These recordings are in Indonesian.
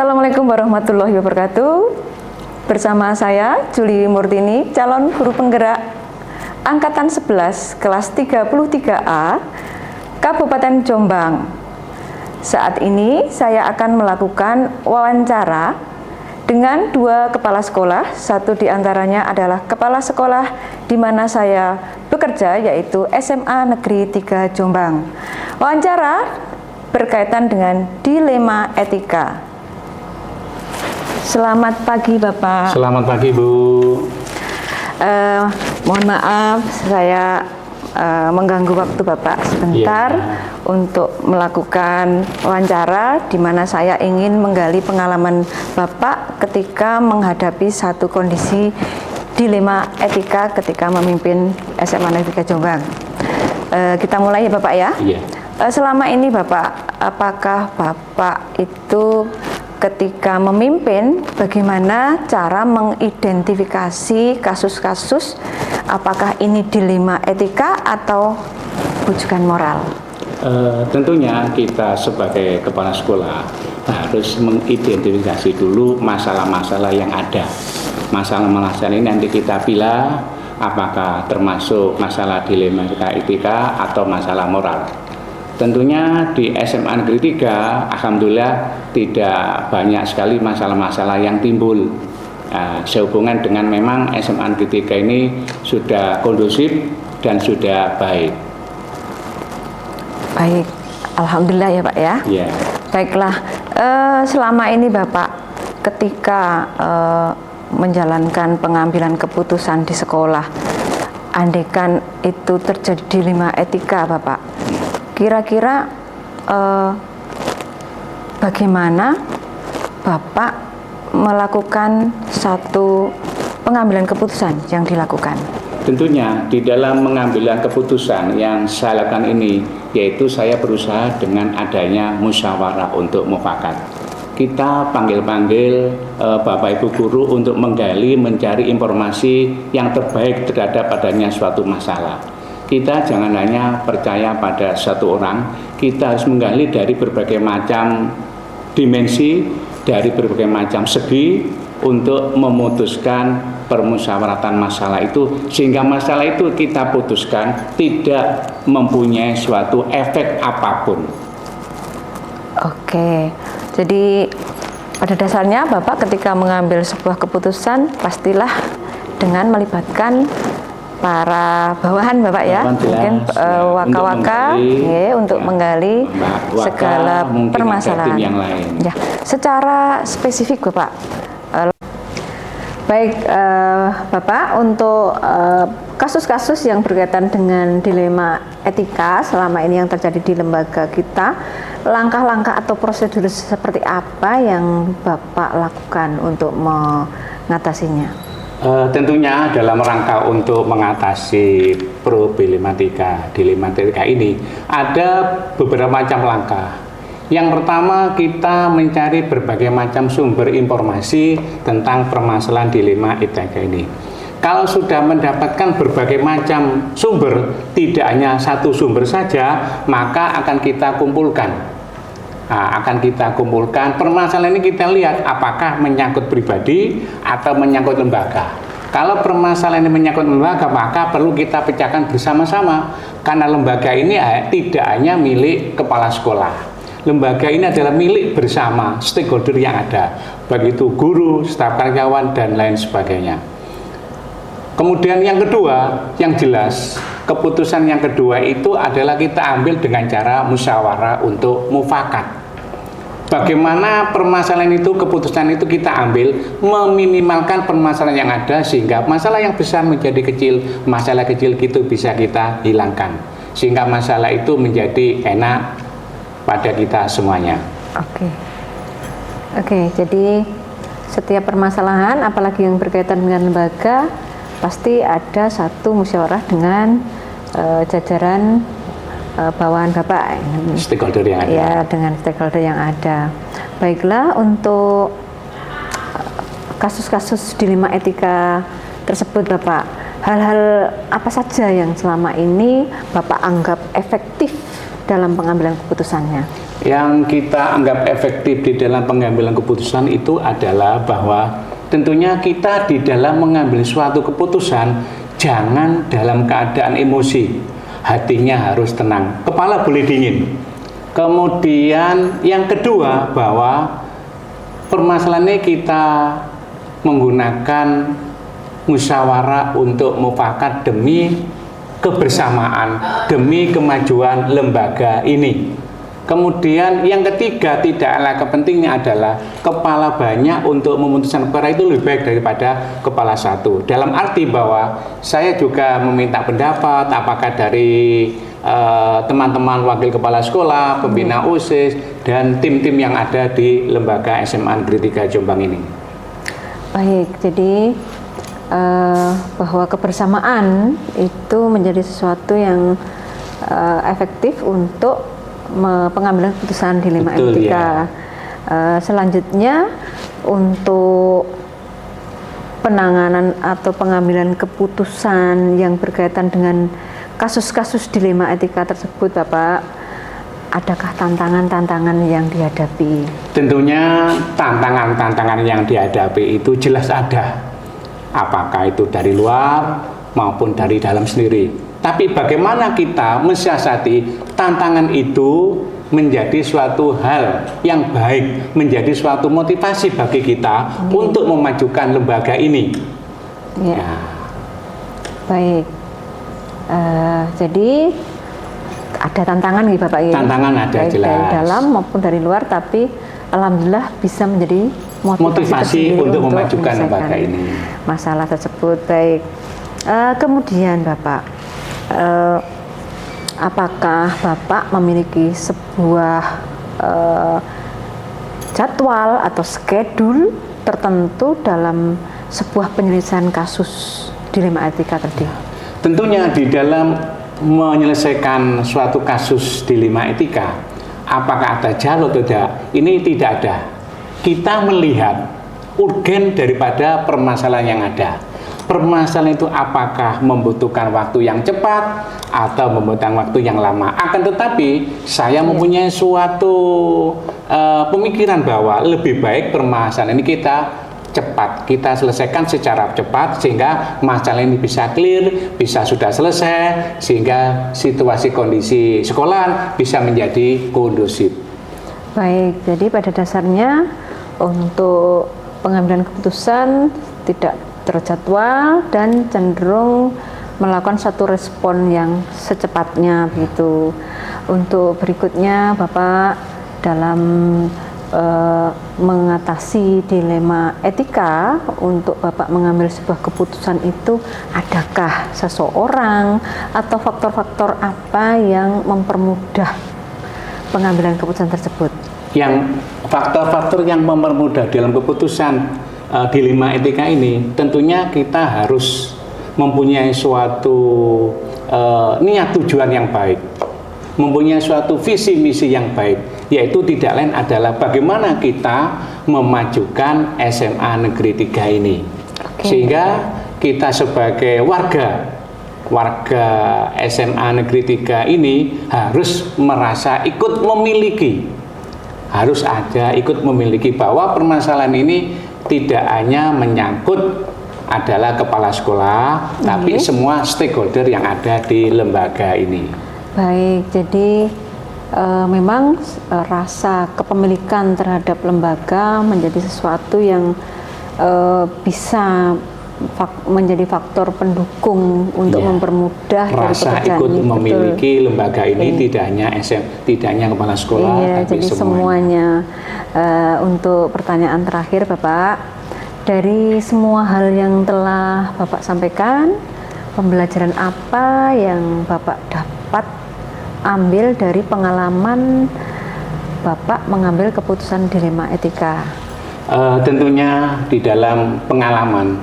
Assalamualaikum warahmatullahi wabarakatuh. Bersama saya Juli Murtini, calon guru penggerak Angkatan 11 kelas 33A Kabupaten Jombang. Saat ini saya akan melakukan wawancara dengan dua kepala sekolah. Satu di antaranya adalah kepala sekolah di mana saya bekerja, yaitu SMA Negeri 3 Jombang. Wawancara berkaitan dengan dilema etika. Selamat pagi Bapak. Selamat pagi Bu. Mohon maaf saya mengganggu waktu Bapak sebentar untuk melakukan wawancara di mana saya ingin menggali pengalaman Bapak ketika menghadapi satu kondisi dilema etika ketika memimpin SMA Negeri 3 Jombang. Kita mulai ya Bapak ya. Selama ini Bapak, apakah Bapak itu ketika memimpin, bagaimana cara mengidentifikasi kasus-kasus, apakah ini dilema etika atau bujukan moral? Tentunya kita sebagai kepala sekolah harus mengidentifikasi dulu masalah-masalah yang ada. Masalah-masalah ini nanti kita pilih apakah termasuk masalah dilema etika atau masalah moral. Tentunya di SMA Negeri 3, alhamdulillah tidak banyak sekali masalah-masalah yang timbul. Sehubungan dengan memang SMA Negeri 3 ini sudah kondusif dan sudah baik. Baik, alhamdulillah ya Pak ya. Baiklah, selama ini Bapak ketika menjalankan pengambilan keputusan di sekolah, andaikan itu terjadi dilema etika Bapak, kira-kira bagaimana Bapak melakukan satu pengambilan keputusan yang dilakukan? Tentunya di dalam pengambilan keputusan yang saya lakukan ini, yaitu saya berusaha dengan adanya musyawarah untuk mufakat. Kita panggil-panggil Bapak Ibu Guru untuk menggali, mencari informasi yang terbaik terhadap adanya suatu masalah. Kita jangan hanya percaya pada satu orang, kita harus menggali dari berbagai macam dimensi, dari berbagai macam segi untuk memutuskan permusyawaratan masalah itu, sehingga masalah itu kita putuskan tidak mempunyai suatu efek apapun. Oke, jadi pada dasarnya Bapak ketika mengambil sebuah keputusan pastilah dengan melibatkan para bawahan Bapak ya, mungkin waka-waka untuk menggali segala permasalahan yang lain. Ya, secara spesifik Bapak. Baik Bapak, untuk kasus-kasus yang berkaitan dengan dilema etika selama ini yang terjadi di lembaga kita, langkah-langkah atau prosedur seperti apa yang Bapak lakukan untuk mengatasinya? Tentunya dalam rangka untuk mengatasi dilema etika ini ada beberapa macam langkah. Yang pertama, kita mencari berbagai macam sumber informasi tentang permasalahan dilema etika ini. Kalau sudah mendapatkan berbagai macam sumber, tidak hanya satu sumber saja, maka akan kita kumpulkan. Permasalahan ini kita lihat apakah menyangkut pribadi atau menyangkut lembaga. Kalau permasalahan ini menyangkut lembaga, maka perlu kita pecahkan bersama-sama, karena lembaga ini tidak hanya milik kepala sekolah. Lembaga ini adalah milik bersama stakeholder yang ada, baik itu guru, staf karyawan, dan lain sebagainya. Kemudian yang kedua, yang jelas, keputusan yang kedua itu adalah kita ambil dengan cara musyawarah untuk mufakat. Bagaimana permasalahan itu, keputusan itu kita ambil, meminimalkan permasalahan yang ada sehingga masalah yang besar menjadi kecil, masalah kecil itu bisa kita hilangkan, sehingga masalah itu menjadi enak pada kita semuanya. Oke, jadi setiap permasalahan, apalagi yang berkaitan dengan lembaga, pasti ada satu musyawarah dengan jajaran bawahan Bapak, stakeholder yang ada. Ya, dengan stakeholder yang ada. Baiklah, untuk kasus-kasus dilema etika tersebut Bapak, hal-hal apa saja yang selama ini Bapak anggap efektif dalam pengambilan keputusannya? Yang kita anggap efektif di dalam pengambilan keputusan itu adalah bahwa tentunya kita di dalam mengambil suatu keputusan jangan dalam keadaan emosi. Hatinya harus tenang, kepala boleh dingin. Kemudian yang kedua bahwa permasalahan ini kita menggunakan musyawarah untuk mufakat demi kebersamaan, demi kemajuan lembaga ini. Kemudian yang ketiga tidak kalah pentingnya adalah kepala banyak untuk memutuskan perkara itu lebih baik daripada kepala satu. Dalam arti bahwa saya juga meminta pendapat apakah dari teman-teman wakil kepala sekolah, pembina OSIS, dan tim-tim yang ada di lembaga SMA Negeri 3 Jombang ini. Baik, jadi bahwa kebersamaan itu menjadi sesuatu yang efektif untuk pengambilan keputusan dilema Betul, etika. ya. Selanjutnya untuk penanganan atau pengambilan keputusan yang berkaitan dengan kasus-kasus dilema etika tersebut, Bapak, adakah tantangan-tantangan yang dihadapi? Tentunya tantangan-tantangan yang dihadapi itu jelas ada. Apakah itu dari luar maupun dari dalam sendiri. Tapi bagaimana kita mensiasati tantangan itu menjadi suatu hal yang baik, menjadi suatu motivasi bagi kita untuk memajukan lembaga ini. Ya. Ya. Baik. Jadi ada tantangan nih Bapak ya. Tantangan ada, baik jelas. dari dalam maupun dari luar, tapi alhamdulillah bisa menjadi Motivasi untuk memajukan lembaga menyelesaikan ini. masalah tersebut. Baik. Kemudian Bapak, apakah Bapak memiliki sebuah jadwal atau schedule tertentu dalam sebuah penyelesaian kasus dilema etika tadi? Tentunya di dalam menyelesaikan suatu kasus dilema etika, apakah ada jalur atau tidak? Ini tidak ada. Kita melihat urgen daripada permasalahan yang ada. Permasalahan itu apakah membutuhkan waktu yang cepat atau membutuhkan waktu yang lama. Akan tetapi saya mempunyai suatu pemikiran bahwa lebih baik permasalahan ini kita selesaikan secara cepat sehingga masalah ini bisa clear, bisa sudah selesai, sehingga situasi kondisi sekolah bisa menjadi kondusif. Baik, jadi pada dasarnya untuk pengambilan keputusan tidak terjadwal dan cenderung melakukan satu respon yang secepatnya begitu. Untuk berikutnya Bapak dalam mengatasi dilema etika, untuk Bapak mengambil sebuah keputusan itu, adakah seseorang atau faktor-faktor apa yang mempermudah pengambilan keputusan tersebut? Yang faktor-faktor yang mempermudah dalam keputusan dilema etika ini, tentunya kita harus mempunyai suatu niat tujuan yang baik, mempunyai suatu visi misi yang baik, yaitu tidak lain adalah bagaimana kita memajukan SMA Negeri 3 ini. Sehingga kita sebagai warga SMA Negeri 3 ini harus merasa ikut memiliki, harus ada ikut memiliki, bahwa permasalahan ini tidak hanya menyangkut adalah kepala sekolah, tapi semua stakeholder yang ada di lembaga ini. Baik, jadi memang rasa kepemilikan terhadap lembaga menjadi sesuatu yang bisa menjadi faktor pendukung untuk mempermudah rasa dari ikut ini. memiliki Betul. Lembaga ini tidak hanya tidak hanya kepala sekolah, tapi jadi semuanya. Untuk pertanyaan terakhir Bapak, dari semua hal yang telah Bapak sampaikan, pembelajaran apa yang Bapak dapat ambil dari pengalaman Bapak mengambil keputusan dilema etika? Tentunya di dalam pengalaman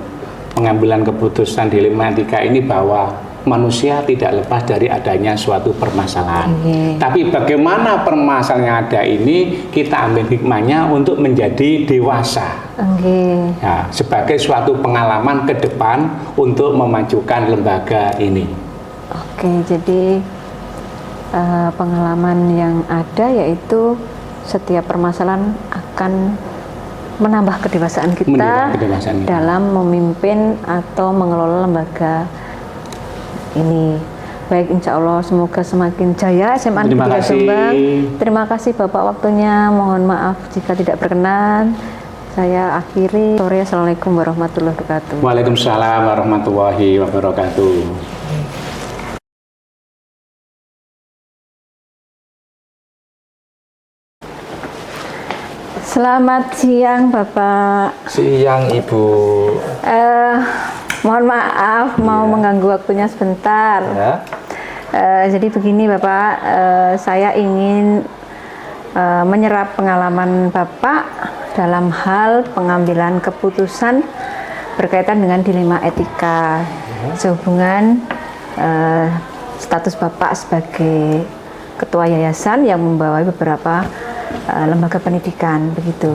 pengambilan keputusan dilema etika ini, bahwa manusia tidak lepas dari adanya suatu permasalahan. Tapi bagaimana permasalahan yang ada ini kita ambil hikmahnya untuk menjadi dewasa. Ya, sebagai suatu pengalaman ke depan untuk memajukan lembaga ini. Jadi pengalaman yang ada yaitu setiap permasalahan akan menambah kedewasaan kita Menambah kedewasaan kita. dalam memimpin atau mengelola lembaga ini. Baik, insya Allah semoga semakin jaya SMA Negeri Terima 3 kasih. Jombang. Terima kasih Bapak waktunya. Mohon maaf jika tidak berkenan. Saya akhiri. Sore, Assalamualaikum warahmatullahi wabarakatuh. Waalaikumsalam warahmatullahi wabarakatuh. Selamat siang Bapak. Siang Ibu. Mohon maaf mau mengganggu waktunya sebentar. Ya. Jadi begini Bapak, saya ingin menyerap pengalaman Bapak dalam hal pengambilan keputusan berkaitan dengan dilema etika sehubungan status Bapak sebagai ketua yayasan yang membawahi beberapa lembaga pendidikan, begitu.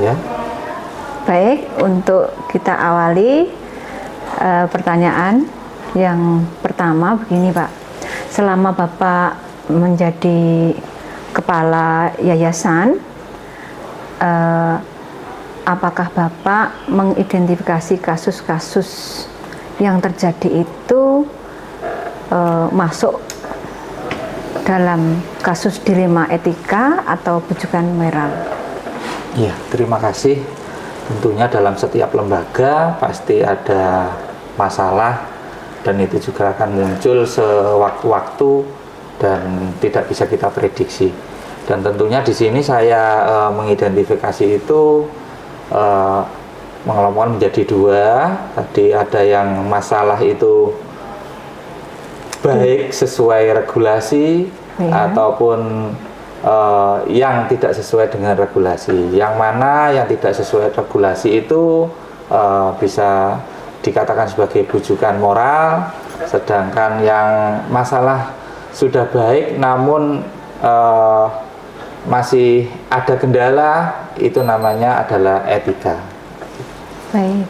Ya. Baik, untuk kita awali pertanyaan yang pertama begini Pak. Selama Bapak menjadi kepala yayasan, apakah Bapak mengidentifikasi kasus-kasus yang terjadi itu masuk dalam kasus dilema etika atau bujukan moral? Ya, terima kasih. Tentunya dalam setiap lembaga pasti ada masalah dan itu juga akan muncul sewaktu-waktu dan tidak bisa kita prediksi. Dan tentunya di sini saya mengidentifikasi itu mengelompokkan menjadi dua. Tadi ada yang masalah itu baik sesuai regulasi ataupun yang tidak sesuai dengan regulasi. Yang mana yang tidak sesuai regulasi itu bisa dikatakan sebagai bujukan moral, sedangkan yang masalah sudah baik namun masih ada kendala, itu namanya adalah etika. Baik,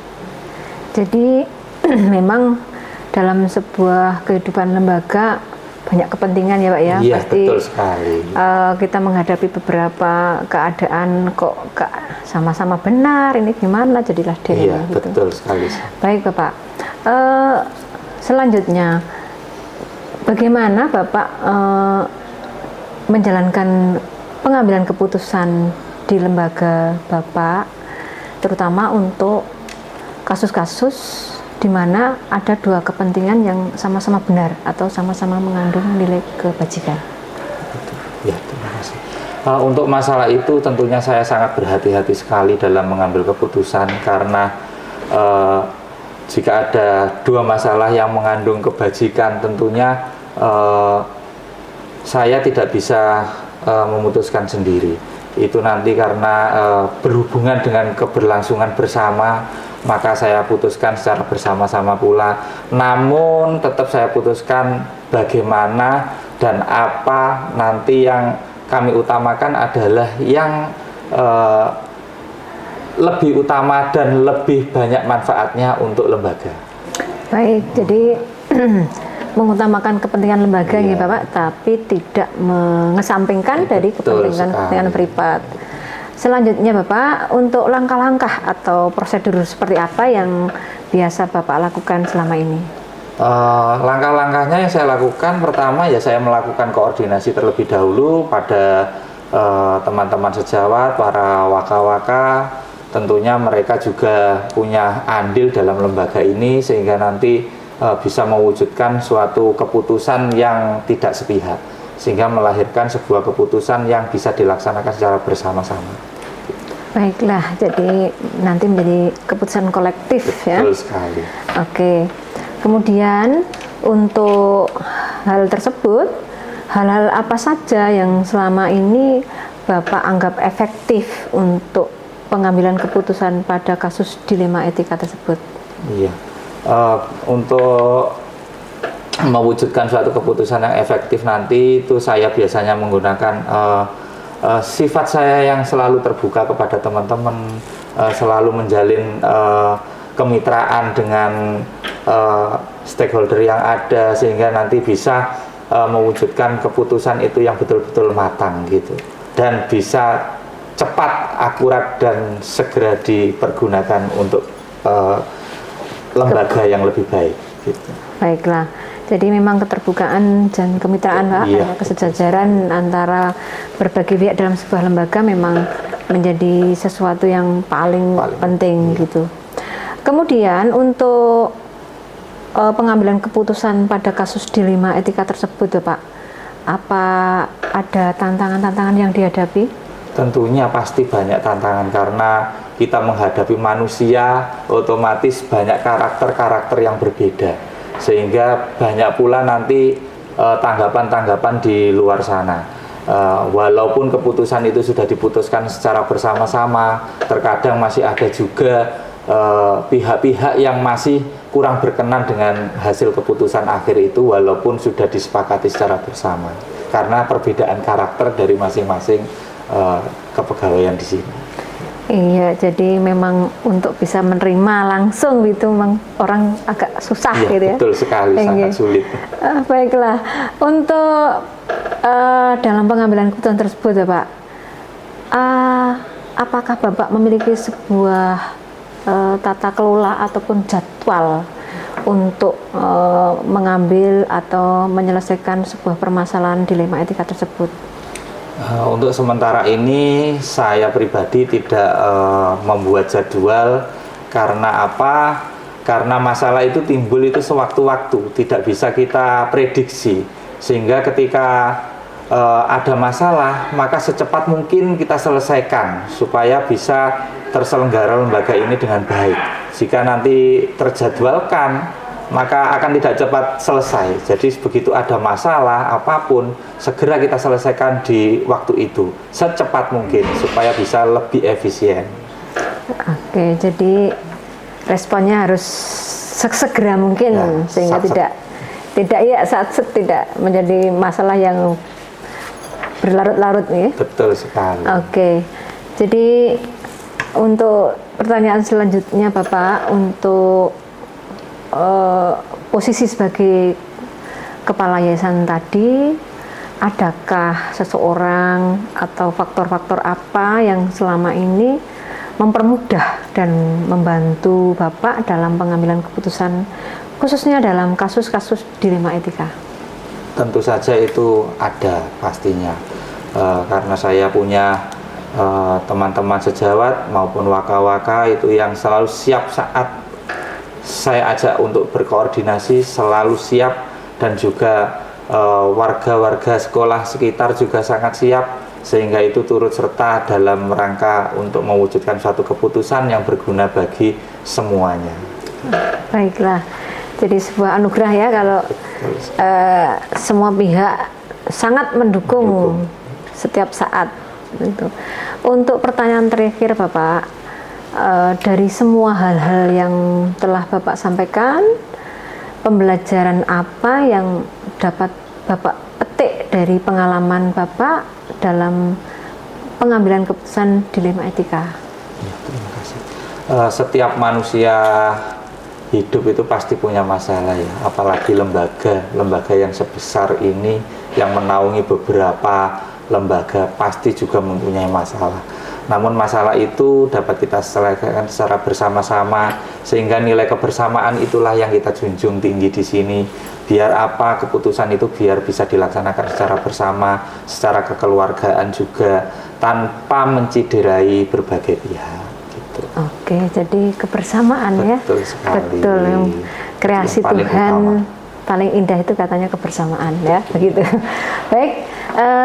jadi memang dalam sebuah kehidupan lembaga banyak kepentingan ya Pak ya. Iya, pasti betul sekali. kita menghadapi beberapa keadaan kok sama-sama benar, ini gimana, jadilah dilema Iya, gitu. betul sekali. Baik Bapak, selanjutnya bagaimana Bapak menjalankan pengambilan keputusan di lembaga Bapak, terutama untuk kasus-kasus di mana ada dua kepentingan yang sama-sama benar atau sama-sama mengandung nilai kebajikan? Ya, terima kasih. Untuk masalah itu tentunya saya sangat berhati-hati sekali dalam mengambil keputusan karena jika ada dua masalah yang mengandung kebajikan tentunya saya tidak bisa memutuskan sendiri. Itu nanti karena berhubungan dengan keberlangsungan bersama, maka saya putuskan secara bersama-sama pula. Namun tetap saya putuskan bagaimana dan apa nanti yang kami utamakan adalah yang lebih utama dan lebih banyak manfaatnya untuk lembaga. Baik, jadi mengutamakan kepentingan lembaga Iya. ya Bapak, tapi tidak mengesampingkan dari Betul kepentingan sekali. privat. Selanjutnya Bapak, untuk langkah-langkah atau prosedur seperti apa yang biasa Bapak lakukan selama ini? Langkah-langkahnya yang saya lakukan, pertama ya saya melakukan koordinasi terlebih dahulu pada teman-teman sejawat, para waka-waka. Tentunya mereka juga punya andil dalam lembaga ini sehingga nanti bisa mewujudkan suatu keputusan yang tidak sepihak, sehingga melahirkan sebuah keputusan yang bisa dilaksanakan secara bersama-sama. Baiklah, jadi nanti menjadi keputusan kolektif ya. Betul sekali. Oke. Kemudian untuk hal tersebut, hal-hal apa saja yang selama ini Bapak anggap efektif untuk pengambilan keputusan pada kasus dilema etika tersebut? Iya. Untuk mewujudkan suatu keputusan yang efektif nanti itu saya biasanya menggunakan sifat saya yang selalu terbuka kepada teman-teman, selalu menjalin kemitraan dengan stakeholder yang ada sehingga nanti bisa mewujudkan keputusan itu yang betul-betul matang gitu, dan bisa cepat, akurat, dan segera dipergunakan untuk lembaga yang lebih baik gitu. Baiklah. Jadi memang keterbukaan dan kemitraan Pak, Iya, kesejajaran antara berbagai pihak dalam sebuah lembaga memang menjadi sesuatu yang paling penting gitu. Kemudian untuk pengambilan keputusan pada kasus dilema etika tersebut ya Pak, apa ada tantangan-tantangan yang dihadapi? Tentunya pasti banyak tantangan, karena kita menghadapi manusia, otomatis banyak karakter-karakter yang berbeda, sehingga banyak pula nanti tanggapan-tanggapan di luar sana. Walaupun keputusan itu sudah diputuskan secara bersama-sama, terkadang masih ada juga pihak-pihak yang masih kurang berkenan dengan hasil keputusan akhir itu, walaupun sudah disepakati secara bersama, karena perbedaan karakter dari masing-masing kepegawaian di sini. Iya, jadi memang untuk bisa menerima langsung gitu memang orang agak susah Iya, gitu ya. betul sekali, sangat sulit. Baiklah, untuk dalam pengambilan keputusan tersebut ya Pak, apakah Bapak memiliki sebuah tata kelola ataupun jadwal untuk mengambil atau menyelesaikan sebuah permasalahan dilema etika tersebut? Untuk sementara ini saya pribadi tidak membuat jadwal. Karena apa? Karena masalah itu timbul itu sewaktu-waktu, tidak bisa kita prediksi, sehingga ketika ada masalah maka secepat mungkin kita selesaikan supaya bisa terselenggara lembaga ini dengan baik. Jika nanti terjadwalkan maka akan tidak cepat selesai. Jadi begitu ada masalah apapun, segera kita selesaikan di waktu itu secepat mungkin supaya bisa lebih efisien. Oke, jadi responnya harus segera mungkin Ya, sehingga tidak menjadi masalah yang berlarut-larut nih. Betul sekali. Oke, jadi untuk pertanyaan selanjutnya Bapak, untuk posisi sebagai kepala yayasan tadi, adakah seseorang atau faktor-faktor apa yang selama ini mempermudah dan membantu Bapak dalam pengambilan keputusan, khususnya dalam kasus-kasus dilema etika? Tentu saja itu ada pastinya, karena saya punya teman-teman sejawat maupun waka-waka itu yang selalu siap saat saya ajak untuk berkoordinasi, selalu siap, dan juga warga-warga sekolah sekitar juga sangat siap, sehingga itu turut serta dalam rangka untuk mewujudkan suatu keputusan yang berguna bagi semuanya. Baiklah, jadi sebuah anugerah ya kalau semua pihak sangat mendukung setiap saat. Untuk pertanyaan terakhir Bapak, dari semua hal-hal yang telah Bapak sampaikan, pembelajaran apa yang dapat Bapak petik dari pengalaman Bapak dalam pengambilan keputusan dilema etika? Ya, terima kasih. Setiap manusia hidup itu pasti punya masalah ya, apalagi lembaga yang sebesar ini yang menaungi beberapa lembaga pasti juga mempunyai masalah. Namun masalah itu dapat kita selesaikan secara bersama-sama, sehingga nilai kebersamaan itulah yang kita junjung tinggi di sini. Biar apa keputusan itu biar bisa dilaksanakan secara bersama, secara kekeluargaan juga, tanpa menciderai berbagai pihak. Gitu. Oke, jadi kebersamaan ya. Betul sekali. Betul, yang kreasi Yang paling Tuhan utama. paling indah itu katanya kebersamaan ya, begitu. Baik,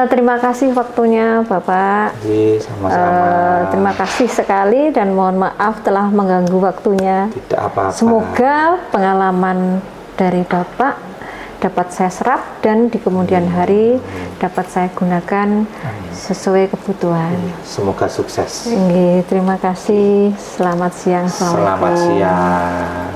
terima kasih waktunya Bapak. Jadi sama-sama. Terima kasih sekali dan mohon maaf telah mengganggu waktunya. Tidak apa-apa. Semoga pengalaman dari Bapak dapat saya serap dan di kemudian hari dapat saya gunakan sesuai kebutuhan. Semoga sukses. Terima kasih. Selamat siang. Selamat siang.